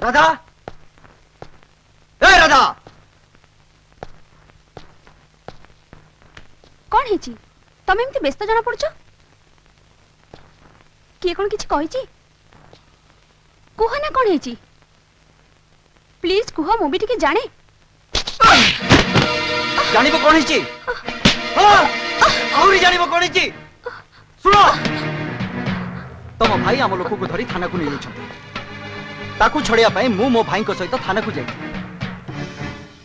राधा ए राधा कौन है जी तमे एमती व्यस्त जना पड़छ किए कौन किछि कहि कुह ना कौन है जी प्लीज कुह मु भी टिके जाने जानिबो कौन है जी हां आउरी जानिबो कौन है जी सुनो तम भाई आम लोक को धरी थाना को नहीं जाउछंती ताकू छड़िया पाए मु मो भाई को सहित थाना को जाई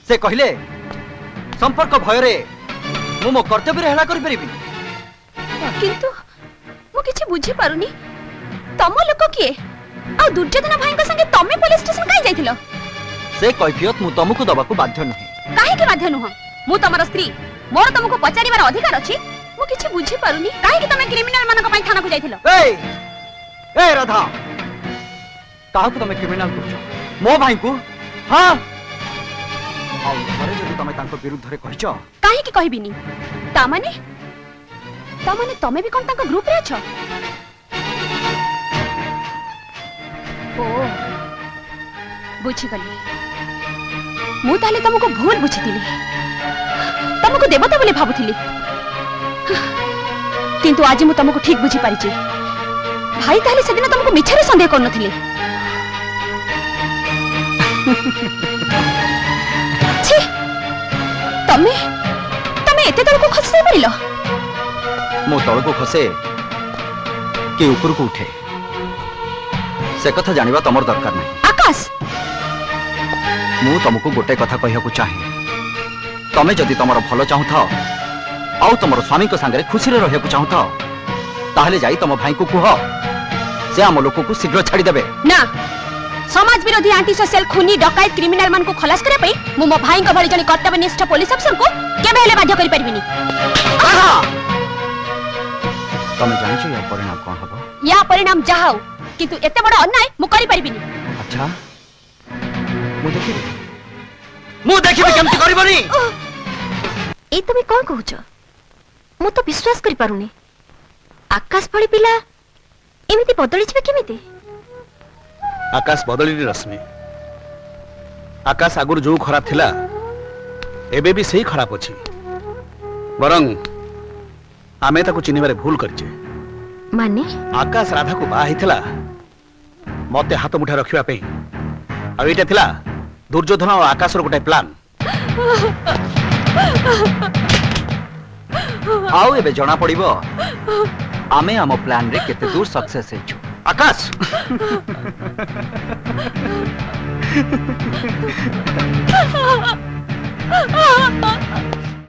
से कहले संपर्क भय रे मु मो कर्तव्य रे हेला करि परिबी किंतु मु किछि बुझी पारुनी तम लोक किए आ दुर्योधन भाई को संगे तमे पुलिस स्टेशन काई जाइथिलो से कैफियत मु तुमको दबाकू बाध्य नहीं काहे के बाध्य नुह मु तमर स्त्री मोर तुमको पचारिबार अधिकार अछि मु किछि बुझी पारुनी काहे के तमे क्रिमिनल मानक पई थाना को जाइथिलो ए राधा काहा को तमे क्रिमिनल करछो मो भाई को हां आ घरे जदि तमे तांको विरुद्ध रे कहछो काहे के कहबिनी तामाने तमे भी कोन तांको ग्रुप रे अछो ओ बुझी गली मु ताले तुमको भूल बुझितिली तुमको देवता बोले भाबुथिली किंतु आज मु तुमको ठीक बुझी पारिछि भाई ताले सेदिन तुमको मिछरे संदेह करनथिले छी तमे एते तळ को खसै परिलो मो तळ को खसे के ऊपर को उठे से कथा जानिबा तमर दरकार नहीं आकाश मु तुमको गोटे कथा कहिया को चाहे तमे जदि तमर भलो चाहू था आउ तमर स्वामी को संगे खुशी रे रहिया को चाहू था ताहले जाई तम भाई को कुह से आम लोक को शीघ्र छाड़ी देबे ना समाज विरोधी एंटी सोशल खूनी डकायत क्रिमिनल मान को खलास करे पई मु मो भाई को भली जनी कर्तव्यनिष्ठ पुलिस अफसर को केबे हेले बाध्य करि परबिनी तमे जानिছো या परिणाम कोन हबो या परिणाम जाहाउ किंतु एते बड़ अन्याय मु करि परबिनी अच्छा मु देखिबे केमति करबनी ए तमे कोन कहउछ मु तो विश्वास करि पारुनी आकाश भली पिला एमिति बदली छबे केमिति आकाश बदली रश्मि आकाश आगुर जो खराब थिला एबे भी सही खराब अछि बरंग आमे ताको चिन्हिबारे भूल करछे माने आकाश राधा को बा हितला मते हाथ मुठा रखिबा पे आ एटा थिला दुर्योधन और आकाश रो गोटे प्लान आउ एबे जणा पड़िबो आमे आम प्लान रे केते दूर सक्सेस हेछु आकाश